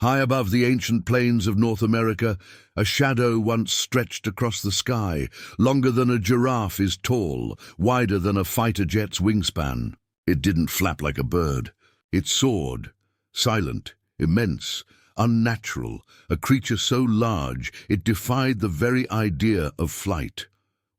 High above the ancient plains of North America, a shadow once stretched across the sky, longer than a giraffe is tall, wider than a fighter jet's wingspan. It didn't flap like a bird. It soared, silent, immense, unnatural, a creature so large it defied the very idea of flight.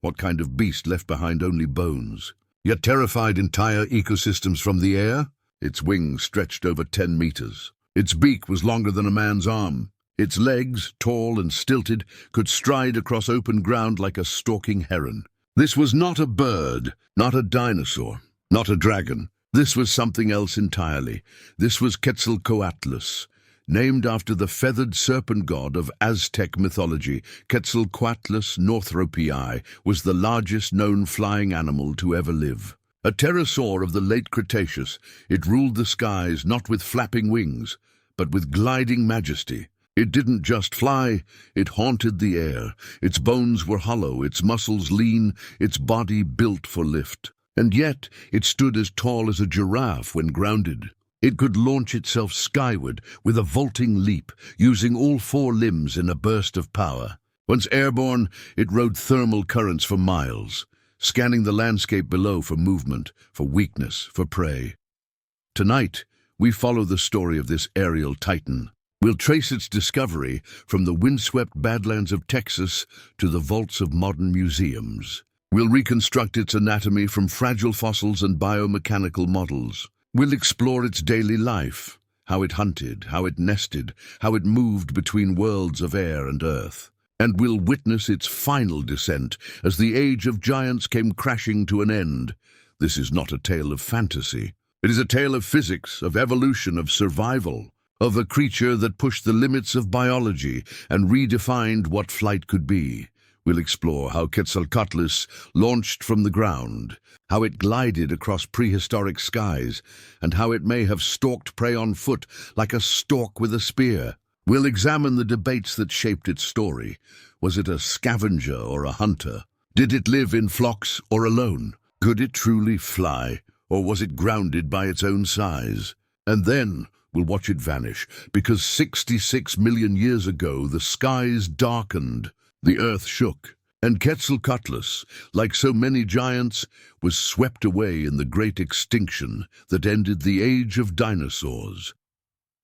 What kind of beast left behind only bones, yet terrified entire ecosystems from the air? Its wings stretched over 10 meters. Its beak was longer than a man's arm. Its legs, tall and stilted, could stride across open ground like a stalking heron. This was not a bird, not a dinosaur, not a dragon. This was something else entirely. This was Quetzalcoatlus. Named after the feathered serpent god of Aztec mythology, Quetzalcoatlus northropii was the largest known flying animal to ever live. A pterosaur of the late Cretaceous, it ruled the skies not with flapping wings, but with gliding majesty. It didn't just fly, it haunted the air. Its bones were hollow, its muscles lean, its body built for lift. And yet it stood as tall as a giraffe when grounded. It could launch itself skyward with a vaulting leap, using all 4 limbs in a burst of power. Once airborne, it rode thermal currents for miles, scanning the landscape below for movement, for weakness, for prey. Tonight, we follow the story of this aerial titan. We'll trace its discovery from the windswept badlands of Texas to the vaults of modern museums. We'll reconstruct its anatomy from fragile fossils and biomechanical models. We'll explore its daily life, how it hunted, how it nested, how it moved between worlds of air and earth. And we'll witness its final descent as the age of giants came crashing to an end. This is not a tale of fantasy. It is a tale of physics, of evolution, of survival, of a creature that pushed the limits of biology and redefined what flight could be. We'll explore how Quetzalcoatlus launched from the ground, how it glided across prehistoric skies, and how it may have stalked prey on foot like a stork with a spear. We'll examine the debates that shaped its story. Was it a scavenger or a hunter? Did it live in flocks or alone? Could it truly fly, or was it grounded by its own size? And then we'll watch it vanish, because 66 million years ago the skies darkened, the earth shook, and Quetzalcoatlus, like so many giants, was swept away in the great extinction that ended the age of dinosaurs.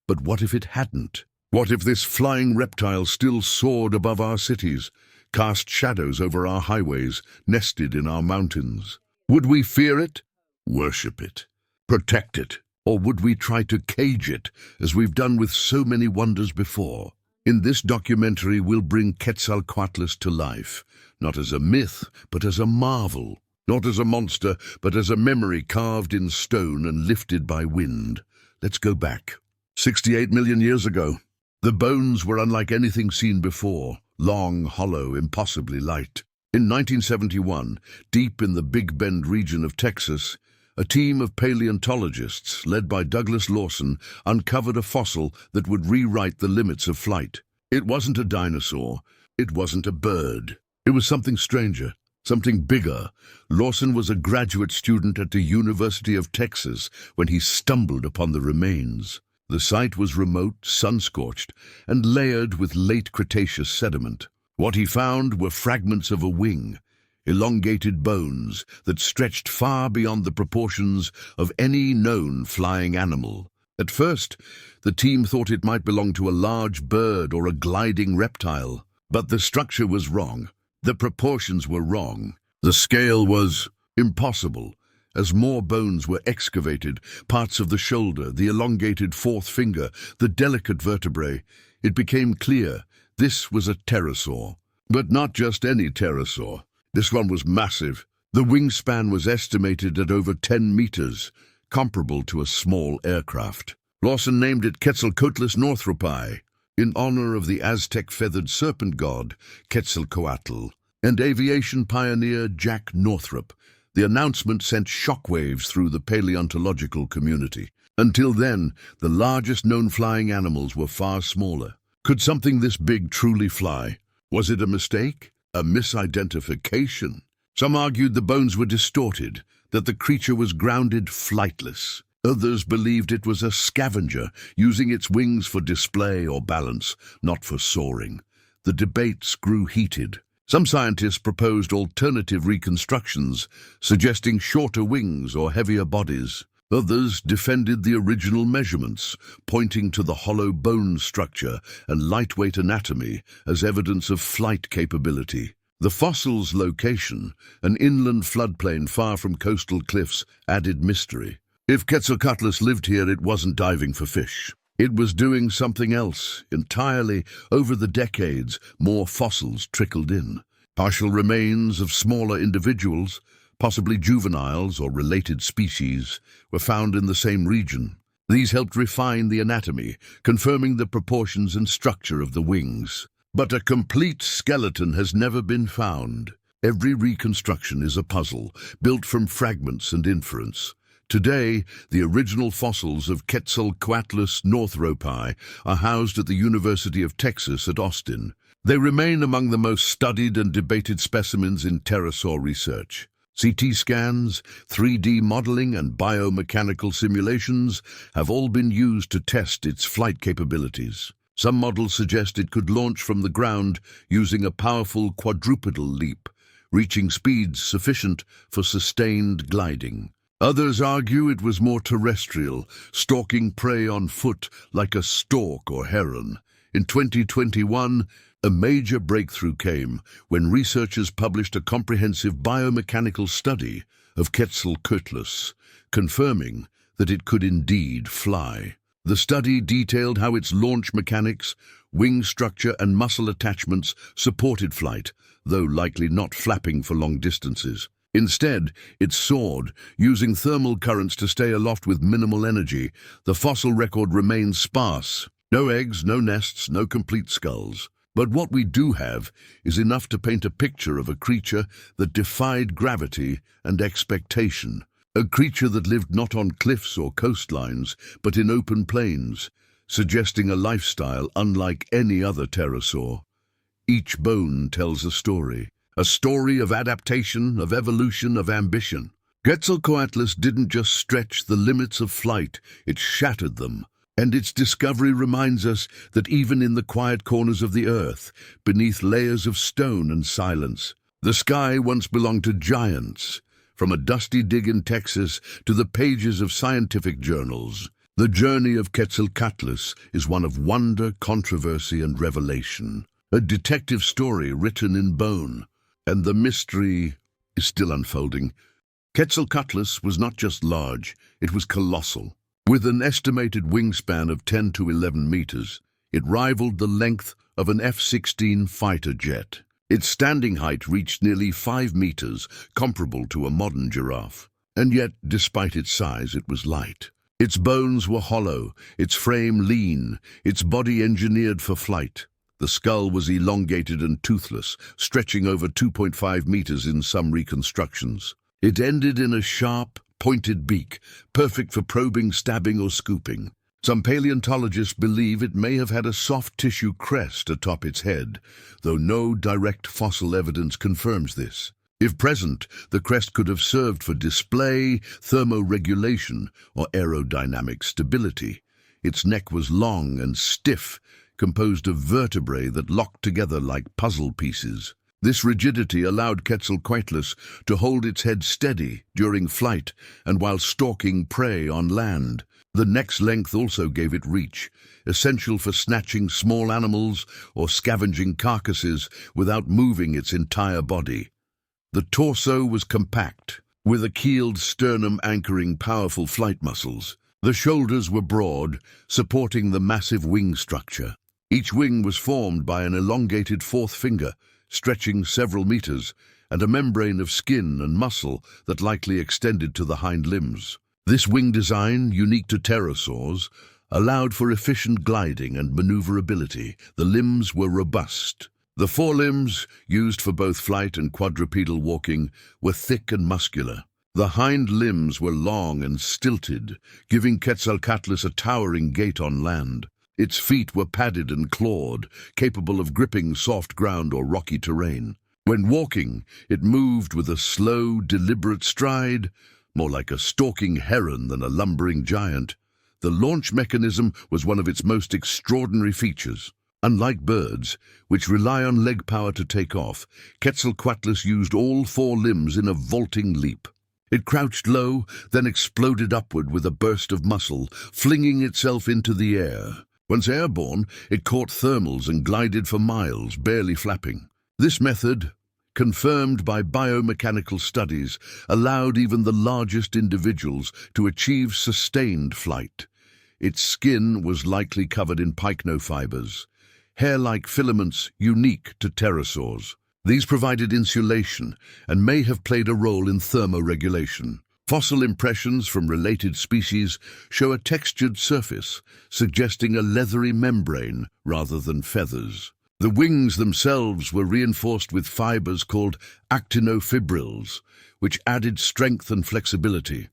But what if it hadn't? What if this flying reptile still soared above our cities, cast shadows over our highways, nested in our mountains? Would we fear it, worship it, protect it, or would we try to cage it, as we've done with so many wonders before? In this documentary, we'll bring Quetzalcoatlus to life, not as a myth, but as a marvel, not as a monster, but as a memory carved in stone and lifted by wind. Let's go back. 68 million years ago. The bones were unlike anything seen before, long, hollow, impossibly light. In 1971, deep in the Big Bend region of Texas, a team of paleontologists, led by Douglas Lawson, uncovered a fossil that would rewrite the limits of flight. It wasn't a dinosaur. It wasn't a bird. It was something stranger, something bigger. Lawson was a graduate student at the University of Texas when he stumbled upon the remains. The site was remote, sun-scorched, and layered with late Cretaceous sediment. What he found were fragments of a wing, elongated bones that stretched far beyond the proportions of any known flying animal. At first, the team thought it might belong to a large bird or a gliding reptile. But the structure was wrong. The proportions were wrong. The scale was impossible. As more bones were excavated, parts of the shoulder, the elongated fourth finger, the delicate vertebrae, it became clear this was a pterosaur. But not just any pterosaur. This one was massive. The wingspan was estimated at over 10 meters, comparable to a small aircraft. Lawson named it Quetzalcoatlus northropii, in honor of the Aztec feathered serpent god, Quetzalcoatl, and aviation pioneer Jack Northrop. The announcement sent shockwaves through the paleontological community. Until then, the largest known flying animals were far smaller. Could something this big truly fly? Was it a mistake? A misidentification? Some argued the bones were distorted, that the creature was grounded flightless. Others believed it was a scavenger, using its wings for display or balance, not for soaring. The debates grew heated. Some scientists proposed alternative reconstructions, suggesting shorter wings or heavier bodies. Others defended the original measurements, pointing to the hollow bone structure and lightweight anatomy as evidence of flight capability. The fossil's location, an inland floodplain far from coastal cliffs, added mystery. If Quetzalcoatlus lived here, it wasn't diving for fish. It was doing something else entirely. Over the decades, more fossils trickled in. Partial remains of smaller individuals, possibly juveniles or related species, were found in the same region. These helped refine the anatomy, confirming the proportions and structure of the wings. But a complete skeleton has never been found. Every reconstruction is a puzzle, built from fragments and inference. Today, the original fossils of Quetzalcoatlus northropi are housed at the University of Texas at Austin. They remain among the most studied and debated specimens in pterosaur research. CT scans, 3D modeling, and biomechanical simulations have all been used to test its flight capabilities. Some models suggest it could launch from the ground using a powerful quadrupedal leap, reaching speeds sufficient for sustained gliding. Others argue it was more terrestrial, stalking prey on foot like a stork or heron. In 2021, a major breakthrough came when researchers published a comprehensive biomechanical study of Quetzalcoatlus, confirming that it could indeed fly. The study detailed how its launch mechanics, wing structure, and muscle attachments supported flight, though likely not flapping for long distances. Instead, it soared, using thermal currents to stay aloft with minimal energy. The fossil record remains sparse. No eggs, no nests, no complete skulls. But what we do have is enough to paint a picture of a creature that defied gravity and expectation. A creature that lived not on cliffs or coastlines, but in open plains, suggesting a lifestyle unlike any other pterosaur. Each bone tells a story of adaptation, of evolution, of ambition. Quetzalcoatlus didn't just stretch the limits of flight, it shattered them. And its discovery reminds us that even in the quiet corners of the earth, beneath layers of stone and silence, the sky once belonged to giants. From a dusty dig in Texas to the pages of scientific journals, the journey of Quetzalcoatlus is one of wonder, controversy, and revelation. A detective story written in bone. And the mystery is still unfolding. Quetzalcoatlus was not just large, it was colossal. With an estimated wingspan of 10 to 11 meters, it rivaled the length of an F-16 fighter jet. Its standing height reached nearly 5 meters, comparable to a modern giraffe. And yet, despite its size, it was light. Its bones were hollow, its frame lean, its body engineered for flight. The skull was elongated and toothless, stretching over 2.5 meters in some reconstructions. It ended in a sharp, pointed beak, perfect for probing, stabbing, or scooping. Some paleontologists believe it may have had a soft tissue crest atop its head, though no direct fossil evidence confirms this. If present, the crest could have served for display, thermoregulation, or aerodynamic stability. Its neck was long and stiff, composed of vertebrae that locked together like puzzle pieces. This rigidity allowed Quetzalcoatlus to hold its head steady during flight and while stalking prey on land. The neck's length also gave it reach, essential for snatching small animals or scavenging carcasses without moving its entire body. The torso was compact, with a keeled sternum anchoring powerful flight muscles. The shoulders were broad, supporting the massive wing structure. Each wing was formed by an elongated fourth finger, stretching several meters, and a membrane of skin and muscle that likely extended to the hind limbs. This wing design, unique to pterosaurs, allowed for efficient gliding and maneuverability. The limbs were robust. The forelimbs, used for both flight and quadrupedal walking, were thick and muscular. The hind limbs were long and stilted, giving Quetzalcoatlus a towering gait on land. Its feet were padded and clawed, capable of gripping soft ground or rocky terrain. When walking, it moved with a slow, deliberate stride, more like a stalking heron than a lumbering giant. The launch mechanism was one of its most extraordinary features. Unlike birds, which rely on leg power to take off, Quetzalcoatlus used all four limbs in a vaulting leap. It crouched low, then exploded upward with a burst of muscle, flinging itself into the air. Once airborne, it caught thermals and glided for miles, barely flapping. This method, confirmed by biomechanical studies, allowed even the largest individuals to achieve sustained flight. Its skin was likely covered in pycnofibers, hair-like filaments unique to pterosaurs. These provided insulation and may have played a role in thermoregulation. Fossil impressions from related species show a textured surface, suggesting a leathery membrane rather than feathers. The wings themselves were reinforced with fibers called actinofibrils, which added strength and flexibility.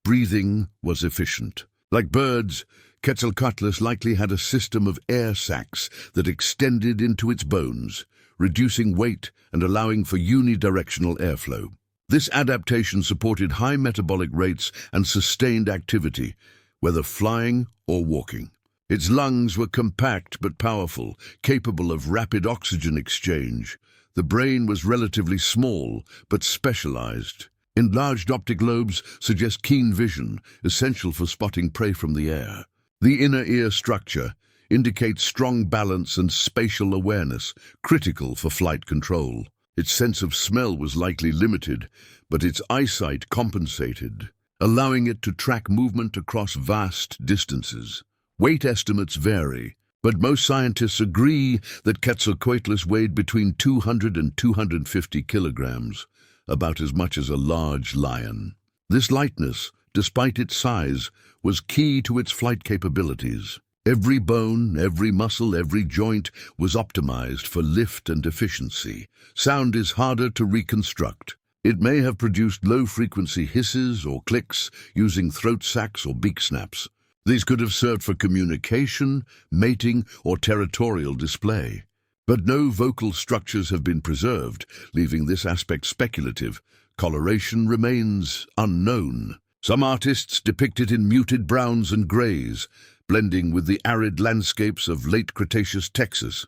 Breathing was efficient. Like birds, Quetzalcoatlus likely had a system of air sacs that extended into its bones, reducing weight and allowing for unidirectional airflow. This adaptation supported high metabolic rates and sustained activity, whether flying or walking. Its lungs were compact but powerful, capable of rapid oxygen exchange. The brain was relatively small but specialized. Enlarged optic lobes suggest keen vision, essential for spotting prey from the air. The inner ear structure indicates strong balance and spatial awareness, critical for flight control. Its sense of smell was likely limited, but its eyesight compensated, allowing it to track movement across vast distances. Weight estimates vary, but most scientists agree that Quetzalcoatlus weighed between 200 and 250 kilograms, about as much as a large lion. This lightness, despite its size, was key to its flight capabilities. Every bone, every muscle, every joint was optimized for lift and efficiency. Sound is harder to reconstruct. It may have produced low-frequency hisses or clicks using throat sacs or beak snaps. These could have served for communication, mating, or territorial display. But no vocal structures have been preserved, leaving this aspect speculative. Coloration remains unknown. Some artists depict it in muted browns and grays, blending with the arid landscapes of late Cretaceous Texas.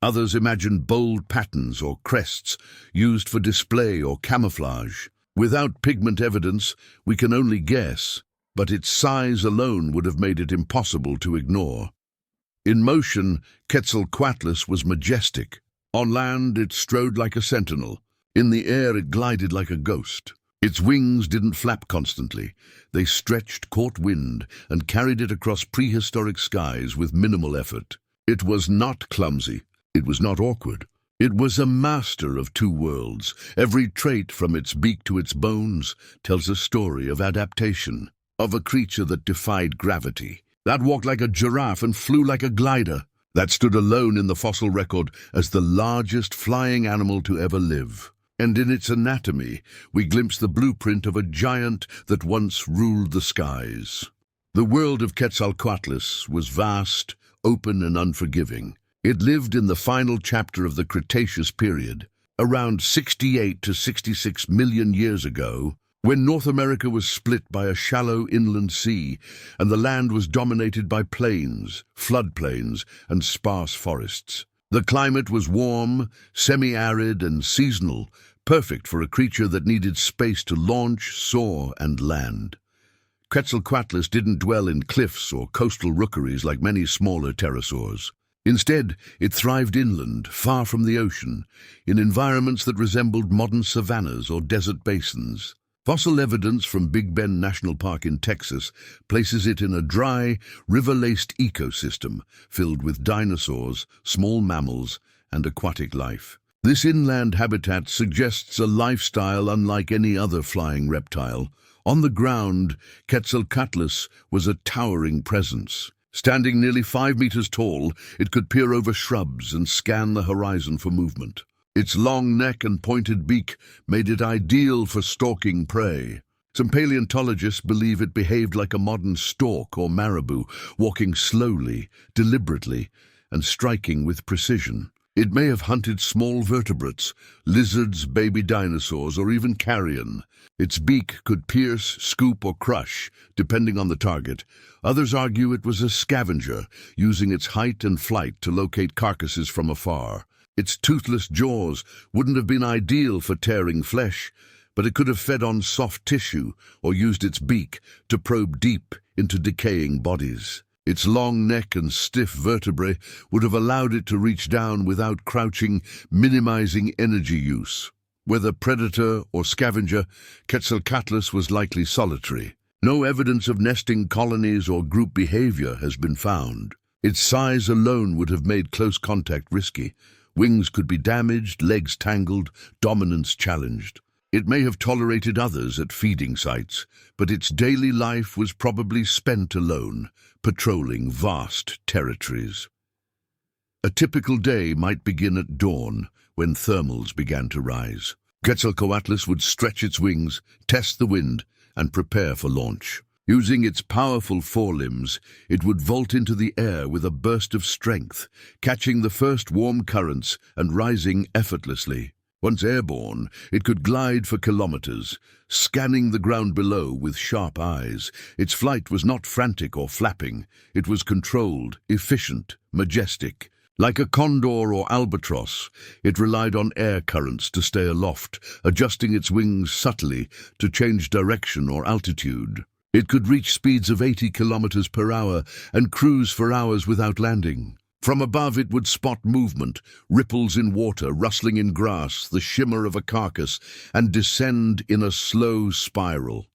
Others imagine bold patterns or crests used for display or camouflage. Without pigment evidence, we can only guess, but its size alone would have made it impossible to ignore. In motion, Quetzalcoatlus was majestic. On land, it strode like a sentinel. In the air, it glided like a ghost. Its wings didn't flap constantly. They stretched, caught wind, and carried it across prehistoric skies with minimal effort. It was not clumsy. It was not awkward. It was a master of two worlds. Every trait, from its beak to its bones, tells a story of adaptation, of a creature that defied gravity, that walked like a giraffe and flew like a glider, that stood alone in the fossil record as the largest flying animal to ever live. And in its anatomy, we glimpse the blueprint of a giant that once ruled the skies. The world of Quetzalcoatlus was vast, open, and unforgiving. It lived in the final chapter of the Cretaceous period, around 68 to 66 million years ago, when North America was split by a shallow inland sea and the land was dominated by plains, floodplains, and sparse forests. The climate was warm, semi-arid, and seasonal, perfect for a creature that needed space to launch, soar, and land. Quetzalcoatlus didn't dwell in cliffs or coastal rookeries like many smaller pterosaurs. Instead, it thrived inland, far from the ocean, in environments that resembled modern savannas or desert basins. Fossil evidence from Big Bend National Park in Texas places it in a dry, river-laced ecosystem filled with dinosaurs, small mammals, and aquatic life. This inland habitat suggests a lifestyle unlike any other flying reptile. On the ground, Quetzalcoatlus was a towering presence. Standing nearly 5 meters tall, it could peer over shrubs and scan the horizon for movement. Its long neck and pointed beak made it ideal for stalking prey. Some paleontologists believe it behaved like a modern stork or marabou, walking slowly, deliberately, and striking with precision. It may have hunted small vertebrates, lizards, baby dinosaurs, or even carrion. Its beak could pierce, scoop, or crush, depending on the target. Others argue it was a scavenger, using its height and flight to locate carcasses from afar. Its toothless jaws wouldn't have been ideal for tearing flesh, but it could have fed on soft tissue or used its beak to probe deep into decaying bodies. Its long neck and stiff vertebrae would have allowed it to reach down without crouching, minimizing energy use. Whether predator or scavenger, Quetzalcoatlus was likely solitary. No evidence of nesting colonies or group behavior has been found. Its size alone would have made close contact risky. Wings could be damaged, legs tangled, dominance challenged. It may have tolerated others at feeding sites, but its daily life was probably spent alone, patrolling vast territories. A typical day might begin at dawn, when thermals began to rise. Quetzalcoatlus would stretch its wings, test the wind, and prepare for launch. Using its powerful forelimbs, it would vault into the air with a burst of strength, catching the first warm currents and rising effortlessly. Once airborne, it could glide for kilometers, scanning the ground below with sharp eyes. Its flight was not frantic or flapping. It was controlled, efficient, majestic. Like a condor or albatross, it relied on air currents to stay aloft, adjusting its wings subtly to change direction or altitude. It could reach speeds of 80 kilometers per hour and cruise for hours without landing. From above it would spot movement, ripples in water, rustling in grass, the shimmer of a carcass, and descend in a slow spiral.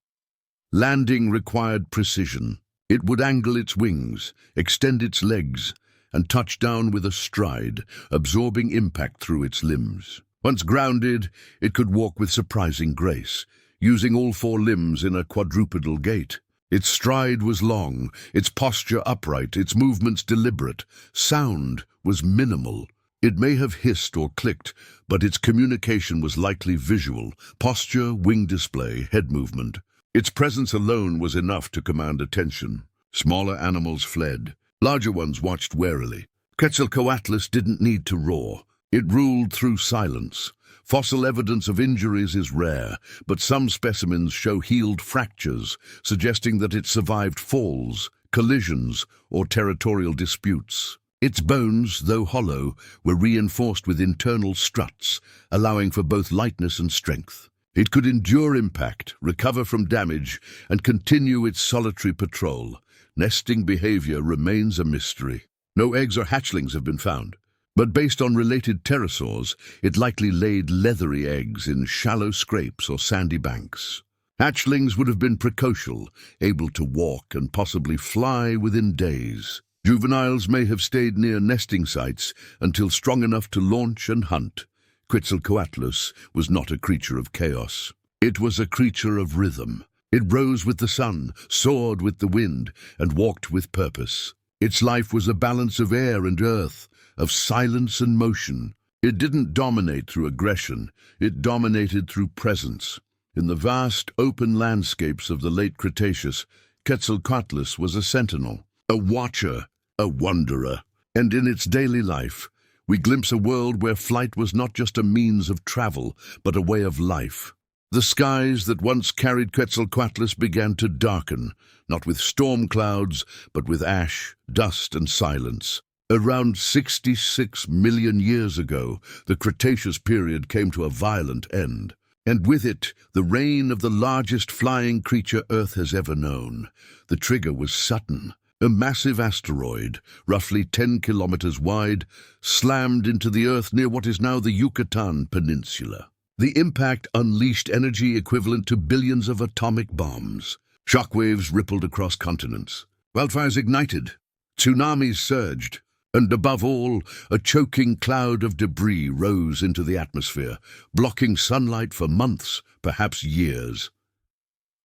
Landing required precision. It would angle its wings, extend its legs, and touch down with a stride, absorbing impact through its limbs. Once grounded, it could walk with surprising grace, using all four limbs in a quadrupedal gait. Its stride was long, its posture upright, its movements deliberate. Sound was minimal. It may have hissed or clicked, but its communication was likely visual: posture, wing display, head movement. Its presence alone was enough to command attention. Smaller animals fled. Larger ones watched warily. Quetzalcoatlus didn't need to roar. It ruled through silence. Fossil evidence of injuries is rare, but some specimens show healed fractures, suggesting that it survived falls, collisions, or territorial disputes. Its bones, though hollow, were reinforced with internal struts, allowing for both lightness and strength. It could endure impact, recover from damage, and continue its solitary patrol. Nesting behavior remains a mystery. No eggs or hatchlings have been found. But based on related pterosaurs, it likely laid leathery eggs in shallow scrapes or sandy banks. Hatchlings would have been precocial, able to walk and possibly fly within days. Juveniles may have stayed near nesting sites until strong enough to launch and hunt. Quetzalcoatlus was not a creature of chaos. It was a creature of rhythm. It rose with the sun, soared with the wind, and walked with purpose. Its life was a balance of air and earth, of silence and motion. It didn't dominate through aggression, it dominated through presence. In the vast, open landscapes of the late Cretaceous, Quetzalcoatlus was a sentinel, a watcher, a wanderer. And in its daily life, we glimpse a world where flight was not just a means of travel, but a way of life. The skies that once carried Quetzalcoatlus began to darken, not with storm clouds, but with ash, dust, and silence. Around 66 million years ago, the Cretaceous period came to a violent end, and with it, the reign of the largest flying creature Earth has ever known. The trigger was sudden. A massive asteroid, roughly 10 kilometers wide, slammed into the Earth near what is now the Yucatan Peninsula. The impact unleashed energy equivalent to billions of atomic bombs. Shockwaves rippled across continents. Wildfires ignited. Tsunamis surged. And above all, a choking cloud of debris rose into the atmosphere, blocking sunlight for months, perhaps years.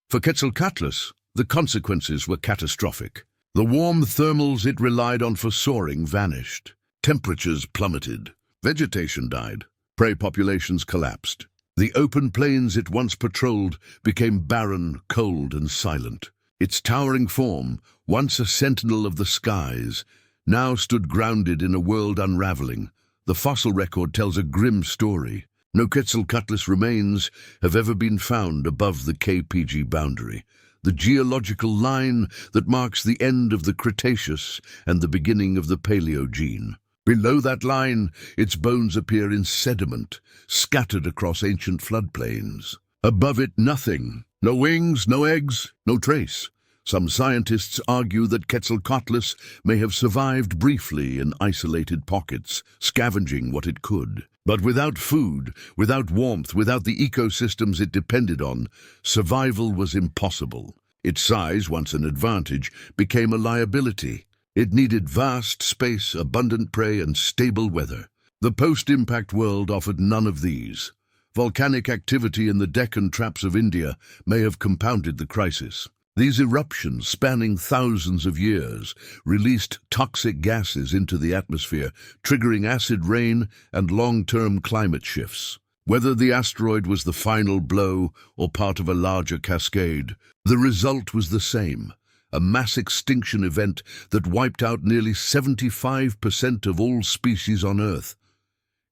For Quetzalcoatlus, the consequences were catastrophic. The warm thermals it relied on for soaring vanished. Temperatures plummeted. Vegetation died. Prey populations collapsed. The open plains it once patrolled became barren, cold, and silent. Its towering form, once a sentinel of the skies, now stood grounded in a world unraveling, The fossil record tells a grim story. No Quetzalcoatlus remains have ever been found above the KPG boundary, the geological line that marks the end of the Cretaceous and the beginning of the Paleogene. Below that line, its bones appear in sediment, scattered across ancient floodplains. Above it, nothing. No wings, no eggs, no trace. Some scientists argue that Quetzalcoatlus may have survived briefly in isolated pockets, scavenging what it could. But without food, without warmth, without the ecosystems it depended on, survival was impossible. Its size, once an advantage, became a liability. It needed vast space, abundant prey, and stable weather. The post-impact world offered none of these. Volcanic activity in the Deccan Traps of India may have compounded the crisis. These eruptions, spanning thousands of years, released toxic gases into the atmosphere, triggering acid rain and long-term climate shifts. Whether the asteroid was the final blow or part of a larger cascade, the result was the same: a mass extinction event that wiped out nearly 75% of all species on Earth.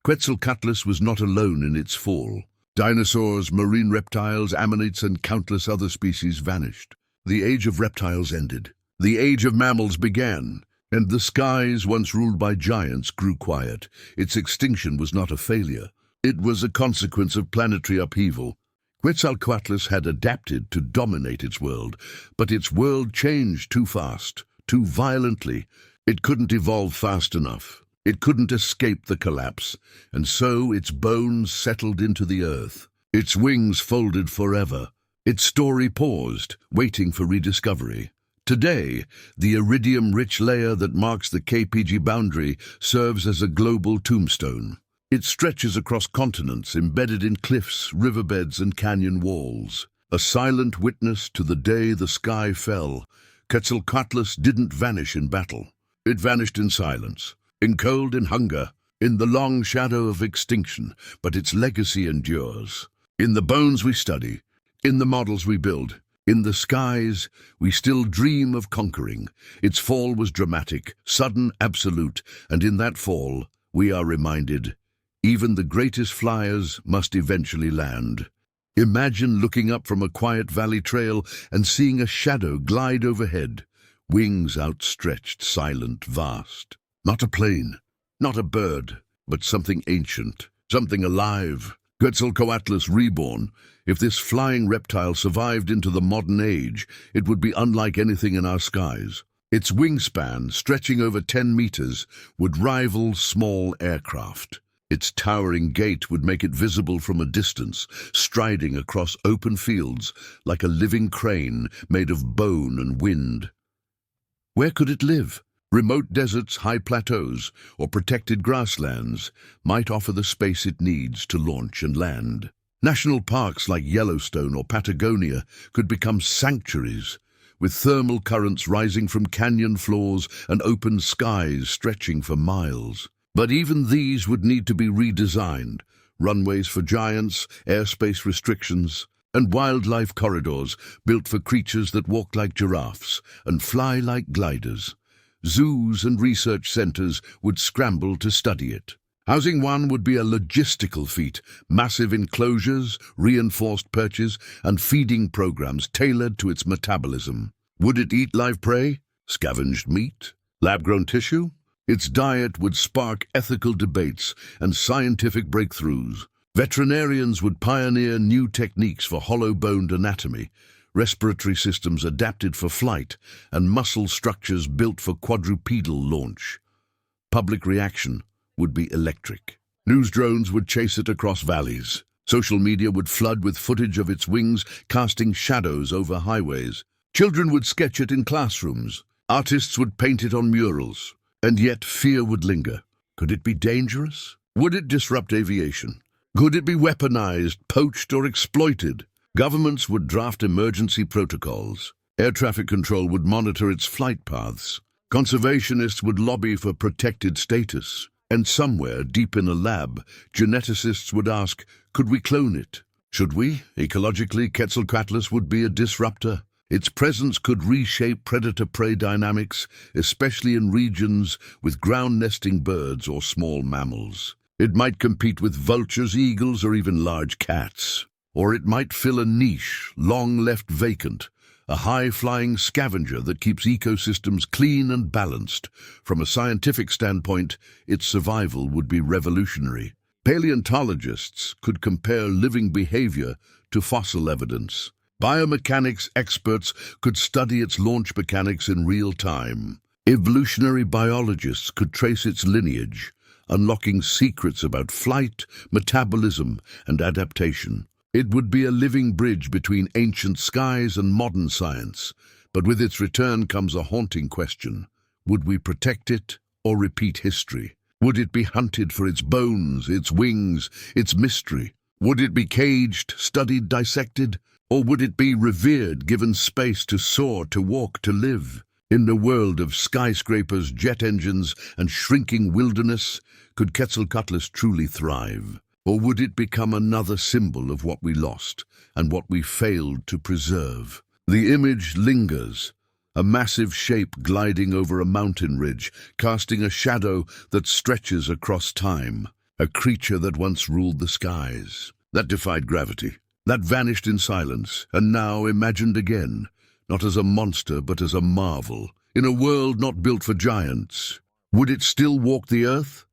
Quetzalcoatlus was not alone in its fall. Dinosaurs, marine reptiles, ammonites, and countless other species vanished. The age of reptiles ended. The age of mammals began, and the skies, once ruled by giants, grew quiet. Its extinction was not a failure. It was a consequence of planetary upheaval. Quetzalcoatlus had adapted to dominate its world, but its world changed too fast, too violently. It couldn't evolve fast enough. It couldn't escape the collapse, and so its bones settled into the earth. Its wings folded forever. Its story paused, waiting for rediscovery. Today, the iridium-rich layer that marks the KPG boundary serves as a global tombstone. It stretches across continents, embedded in cliffs, riverbeds, and canyon walls. A silent witness to the day the sky fell, Quetzalcoatlus didn't vanish in battle. It vanished in silence, in cold, in hunger, in the long shadow of extinction, but its legacy endures. In the bones we study, in the models we build, in the skies we still dream of conquering. Its fall was dramatic, sudden, absolute, and in that fall we are reminded, even the greatest flyers must eventually land. Imagine looking up from a quiet valley trail and seeing a shadow glide overhead, wings outstretched, silent, vast. Not a plane, not a bird, but something ancient, something alive. Quetzalcoatlus reborn. If this flying reptile survived into the modern age, it would be unlike anything in our skies. Its wingspan, stretching over 10 meters, would rival small aircraft. Its towering gait would make it visible from a distance, striding across open fields like a living crane made of bone and wind. Where could it live? Remote deserts, high plateaus, or protected grasslands might offer the space it needs to launch and land. National parks like Yellowstone or Patagonia could become sanctuaries, with thermal currents rising from canyon floors and open skies stretching for miles. But even these would need to be redesigned: runways for giants, airspace restrictions, and wildlife corridors built for creatures that walk like giraffes and fly like gliders. Zoos and research centers would scramble to study it. Housing one would be a logistical feat: massive enclosures, reinforced perches, and feeding programs tailored to its metabolism. Would it eat live prey, scavenged meat, lab-grown tissue? Its diet would spark ethical debates and scientific breakthroughs. Veterinarians would pioneer new techniques for hollow-boned anatomy, respiratory systems adapted for flight, and muscle structures built for quadrupedal launch. Public reaction would be electric. News drones would chase it across valleys. Social media would flood with footage of its wings casting shadows over highways. Children would sketch it in classrooms. Artists would paint it on murals. And yet fear would linger. Could it be dangerous? Would it disrupt aviation? Could it be weaponized, poached, or exploited? Governments would draft emergency protocols. Air traffic control would monitor its flight paths. Conservationists would lobby for protected status. And somewhere, deep in a lab, geneticists would ask, could we clone it? Should we? Ecologically, Quetzalcoatlus would be a disruptor, Its presence could reshape predator-prey dynamics, especially in regions with ground-nesting birds or small mammals. It might compete with vultures, eagles, or even large cats. Or it might fill a niche long left vacant, a high-flying scavenger that keeps ecosystems clean and balanced. From a scientific standpoint, its survival would be revolutionary. Paleontologists could compare living behavior to fossil evidence. Biomechanics experts could study its launch mechanics in real time. Evolutionary biologists could trace its lineage, unlocking secrets about flight, metabolism, and adaptation. It would be a living bridge between ancient skies and modern science, but with its return comes a haunting question. Would we protect it or repeat history? Would it be hunted for its bones, its wings, its mystery? Would it be caged, studied, dissected? Or would it be revered, given space to soar, to walk, to live? In the world of skyscrapers, jet engines, and shrinking wilderness, could Quetzalcoatlus truly thrive? Or would it become another symbol of what we lost and what we failed to preserve? The image lingers, a massive shape gliding over a mountain ridge, casting a shadow that stretches across time. A creature that once ruled the skies, that defied gravity, that vanished in silence, and now imagined again, not as a monster but as a marvel, in a world not built for giants. Would it still walk the earth?